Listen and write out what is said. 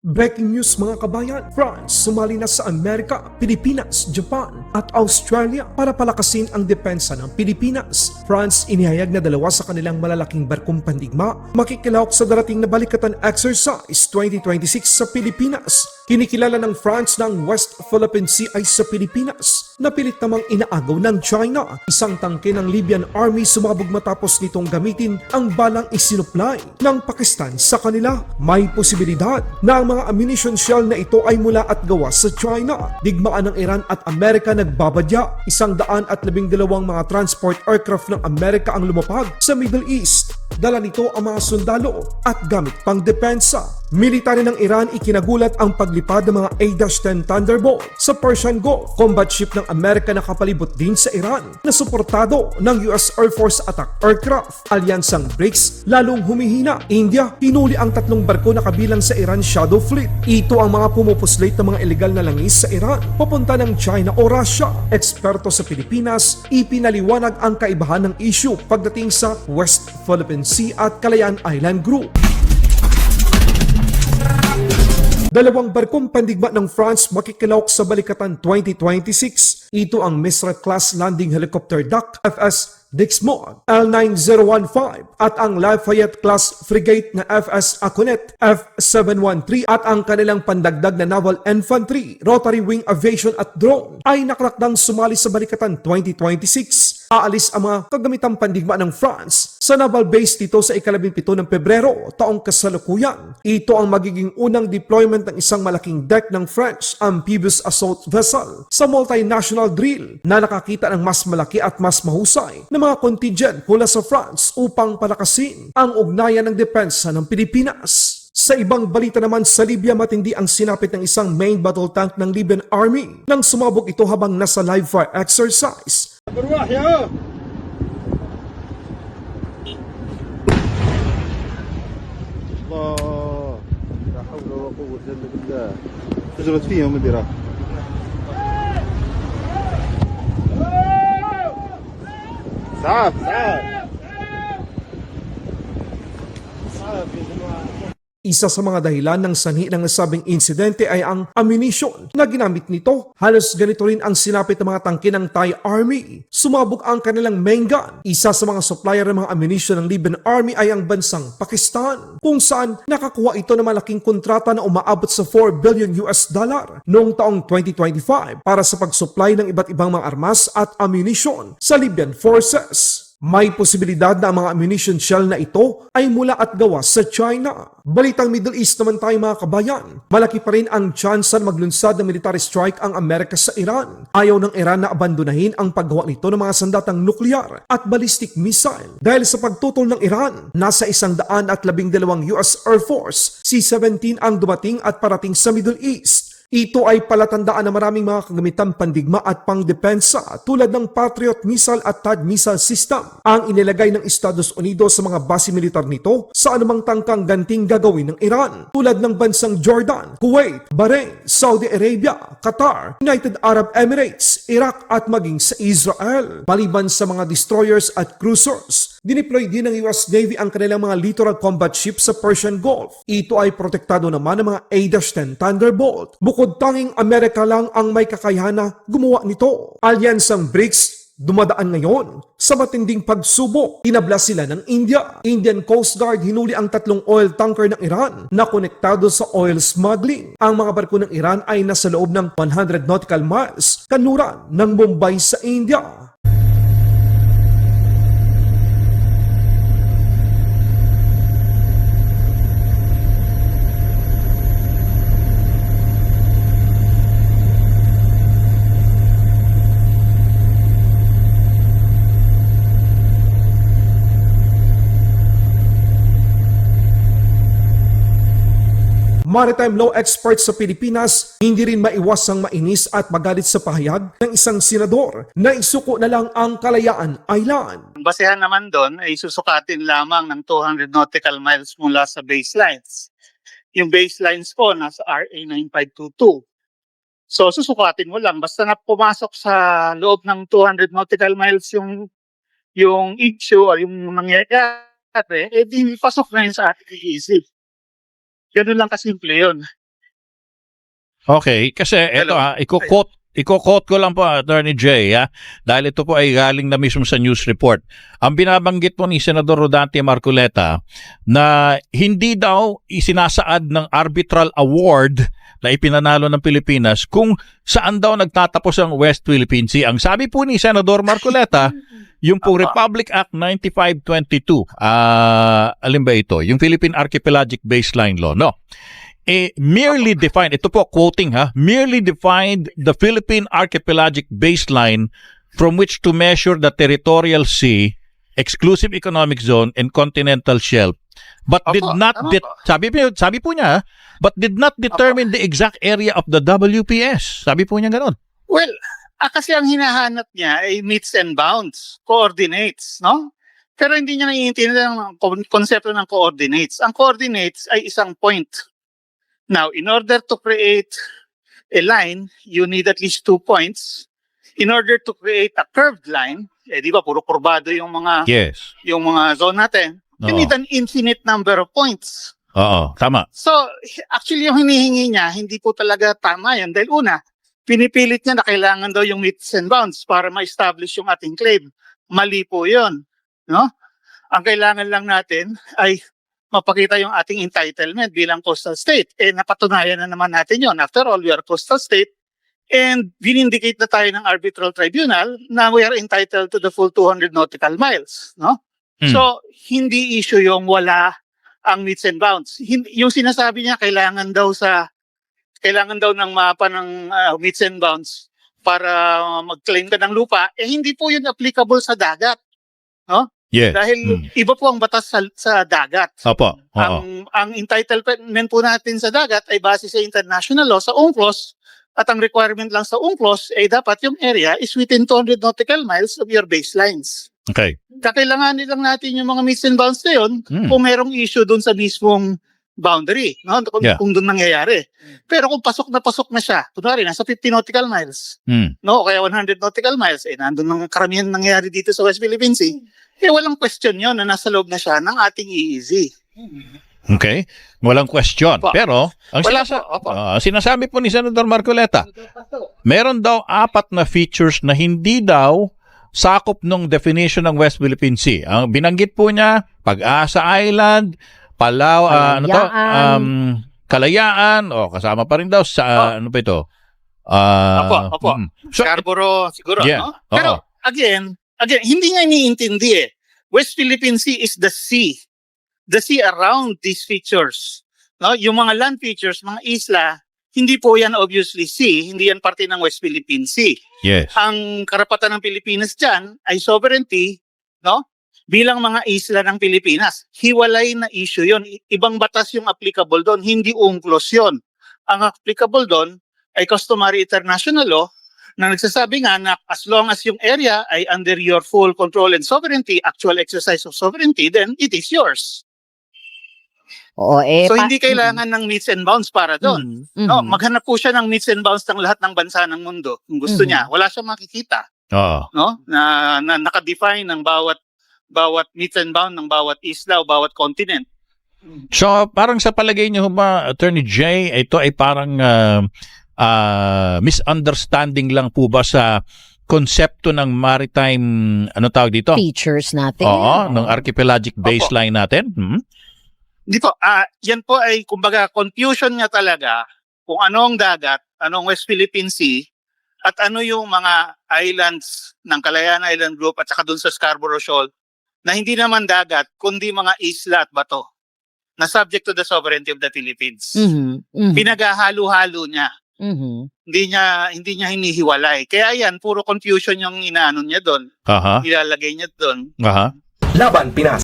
Breaking news mga kabayan, France sumali na sa Amerika, Pilipinas, Japan at Australia para palakasin ang depensa ng Pilipinas. France inihayag na dalawa sa kanilang malalaking barkong pandigma makikilahok sa darating na Balikatan Exercise 2026 sa Pilipinas. Kinikilala ng France na ang West Philippine Sea ay sa Pilipinas na pilit namang inaagaw ng China. Isang tangke ng Libyan Army sumabog matapos nitong gamitin ang balang isinuplay ng Pakistan sa kanila. May posibilidad na ang mga ammunition shell na ito ay mula at gawa sa China. Digmaan ng Iran at Amerika nagbabadya. 112 mga transport aircraft ng Amerika ang lumapag sa Middle East. Dala nito ang mga sundalo at gamit pang depensa. Military ng Iran ikinagulat ang paglipad ng mga A-10 Thunderbolt sa Persian Gulf. Combat ship ng Amerika nakapalibot din sa Iran na suportado ng US Air Force attack aircraft. Alyansang BRICS lalong humihina. India hinuli ang 3 barko na kabilang sa Iran Shadow Fleet. Ito ang mga pumupuslate ng mga illegal na langis sa Iran papunta ng China o Russia. Eksperto sa Pilipinas ipinaliwanag ang kaibahan ng issue pagdating sa West Philippine Sea at Kalayaan Island Group. Dalawang barkong pandigma ng France makikilahok sa Balikatan 2026. Ito ang Mistral-class landing helicopter Duck FS Dixmont L9015 at ang Lafayette-class frigate na FS Acunet F713 at ang kanilang pandagdag na naval infantry, rotary wing aviation at drone ay nakrakdang sumali sa Balikatan 2026. Aalis ang mga kagamitang pandigma ng France sa naval base dito sa ika-17 ng Pebrero taong kasalukuyan. Ito ang magiging unang deployment ng isang malaking deck ng French amphibious assault vessel sa multinational drill na nakakita ng mas malaki at mas mahusay na mga contingent mula sa France upang palakasin ang ugnayan ng depensa ng Pilipinas. Sa ibang balita naman, sa Libya matindi ang sinapit ng isang main battle tank ng Libyan Army nang sumabog ito habang nasa live fire exercise. بالراح يا الله لا حول ولا قوة إلا بالله فجرت فيهم اللي راح اسعاف اسعاف اسعاف يا جماعة. Isa sa mga dahilan ng sanhi ng nasabing insidente ay ang ammunition na ginamit nito. Halos ganito rin ang sinapit ng mga tangke ng Thai Army. Sumabog ang kanilang main gun. Isa sa mga supplier ng mga ammunition ng Libyan Army ay ang bansang Pakistan, kung saan nakakuha ito ng malaking kontrata na umaabot sa $4 billion noong taong 2025 para sa pag-supply ng iba't ibang mga armas at ammunition sa Libyan forces. May posibilidad na ang mga ammunition shell na ito ay mula at gawa sa China. Balitang Middle East naman tayo mga kabayan. Malaki pa rin ang tsansa na maglunsad ng military strike ang Amerika sa Iran. Ayaw ng Iran na abandonahin ang paggawa nito ng mga sandatang nuklear at ballistic missile. Dahil sa pagtutol ng Iran, nasa 112 US Air Force C-17 ang dumating at parating sa Middle East. Ito ay palatandaan na maraming mga kagamitang pandigma at pangdepensa tulad ng Patriot missile at THAAD missile system ang inilagay ng Estados Unidos sa mga base militar nito sa anumang tangkang ganting gagawin ng Iran tulad ng bansang Jordan, Kuwait, Bahrain, Saudi Arabia, Qatar, United Arab Emirates, Iraq at maging sa Israel. Maliban sa mga destroyers at cruisers, dineploy din ng US Navy ang kanilang mga littoral combat ships sa Persian Gulf. Ito ay protektado naman ng mga A-10 Thunderbolt. Bukod tanging Amerika lang ang may kakayahan na gumawa nito. Alyansang BRICS dumadaan ngayon sa matinding pagsubok. Tinabla sila ng India. Indian Coast Guard hinuli ang 3 oil tanker ng Iran na konektado sa oil smuggling. Ang mga barko ng Iran ay nasa loob ng 100 nautical miles kanluran ng Mumbai sa India. Maritime law experts sa Pilipinas hindi rin maiwasang mainis at magalit sa pahayag ng isang senador na isuko na lang ang Kalayaan Island. Ang basehan naman doon ay susukatin lamang ng 200 nautical miles mula sa baselines. Yung baselines po nasa RA 9522. So susukatin mo lang basta na pumasok sa loob ng 200 nautical miles yung issue or yung nangyayari, eh di pasok na yun sa ating isip. Ganun lang kasimple yun. Okay, kasi ito Hello. iko-quote ko lang po, Attorney Jay, dahil ito po ay galing na mismo sa news report. Ang binabanggit po ni Senador Rodante Marcoleta na hindi daw isinasaad ng arbitral award na ipinanalo ng Pilipinas kung saan daw nagtatapos ang West Philippine Sea. Ang sabi po ni Senador Marcoleta, yung po Republic Act 9522, alin ba ito? Yung Philippine Archipelagic Baseline Law, no? Merely defined, ito po quoting merely defined the Philippine archipelagic baseline from which to measure the territorial sea, exclusive economic zone, and continental shelf, but did Opo, not, tama po. sabi po niya, but did not determine the exact area of the WPS. Sabi po niya ganon. Well, kasi ang hinahanap niya ay meets and bounds, coordinates, no? Pero hindi niya naiintindihan ang konsepto ng coordinates. Ang coordinates ay isang point. Now, in order to create a line, you need at least 2 points. In order to create a curved line, di ba puro kurbado yung mga Yes. zone natin. You Oo. need an infinite number of points. Oo, tama. So, actually yung hinihingi niya, hindi po talaga tama yan. Dahil una, pinipilit niya na kailangan daw yung meets and bounds para ma-establish yung ating claim. Mali po yun. No? Ang kailangan lang natin ay mapakita yung ating entitlement bilang coastal state. Napatunayan na naman natin yon. After all, we are coastal state and vinindicate na tayo ng arbitral tribunal na we are entitled to the full 200 nautical miles. No? So, hindi issue yung wala ang meets and bounds. Yung sinasabi niya, kailangan daw ng mapa ng meets and bounds para mag-claim ka ng lupa, hindi po yun applicable sa dagat. No? Yes. Dahil iba po ang batas sa dagat. Opo. Oo. Ang entitlement po natin sa dagat ay base sa international law, sa UNCLOS, at ang requirement lang sa UNCLOS ay dapat yung area is within 200 nautical miles of your baselines. Okay. Kakailanganin lang natin yung mga meets and bounds na yun kung merong issue doon sa mismong boundary, no? Kung doon nangyayari. Pero kung pasok na siya, kunwari nasa 50 nautical miles, no, o kaya 100 nautical miles, nandun ang karamihan nangyayari dito sa West Philippine Sea, walang question yon na nasa loob na siya ng ating EEZ. Okay? Walang question. Opo. Pero, ang Wala po, opo. sinasabi po ni Senator Marcoleta, meron daw 4 na features na hindi daw sakop ng definition ng West Philippine Sea. Ang binanggit po niya, Pag-asa Island, Palau, Kalayaan, kasama pa rin daw sa, ano pa ito? Opo. So, Scarborough siguro, yeah. no? Pero, again, hindi niya iniintindi West Philippine Sea is the sea. The sea around these features. No? Yung mga land features, mga isla, hindi po yan obviously sea, hindi yan parte ng West Philippine Sea. yes. Ang karapatan ng Pilipinas dyan ay sovereignty, no? Bilang mga isla ng Pilipinas. Hiwalay na issue yon. Ibang batas yung applicable doon, hindi UNCLOS yon. Ang applicable doon ay customary international law na nagsasabi nga na as long as yung area ay under your full control and sovereignty, actual exercise of sovereignty, then it is yours. Oo, So hindi kailangan ng meets and bounds para doon. No, maghanap po siya ng meets and bounds ng lahat ng bansa ng mundo. Kung gusto niya, wala siyang makikita, Oo. no? Na naka-define ng bawat meets and bound ng bawat isla o bawat continent. So, parang sa palagay niyo ba, Attorney Jay, ito ay parang misunderstanding lang po ba sa konsepto ng maritime, ano tawag dito? features natin. Oo, ng archipelagic baseline natin. Hindi po, yan po ay kumbaga confusion nga talaga kung anong dagat, anong West Philippine Sea, at ano yung mga islands ng Kalayaan Island Group at saka dun sa Scarborough Shoal na hindi naman dagat, kundi mga isla at bato na subject to the sovereignty of the Philippines. Pinaghahalo-halo niya. Hindi niya hinihiwalay. Kaya yan, puro confusion yung inaano niya doon. Aha. Ilalagay niya doon. Aha. Laban Pinas.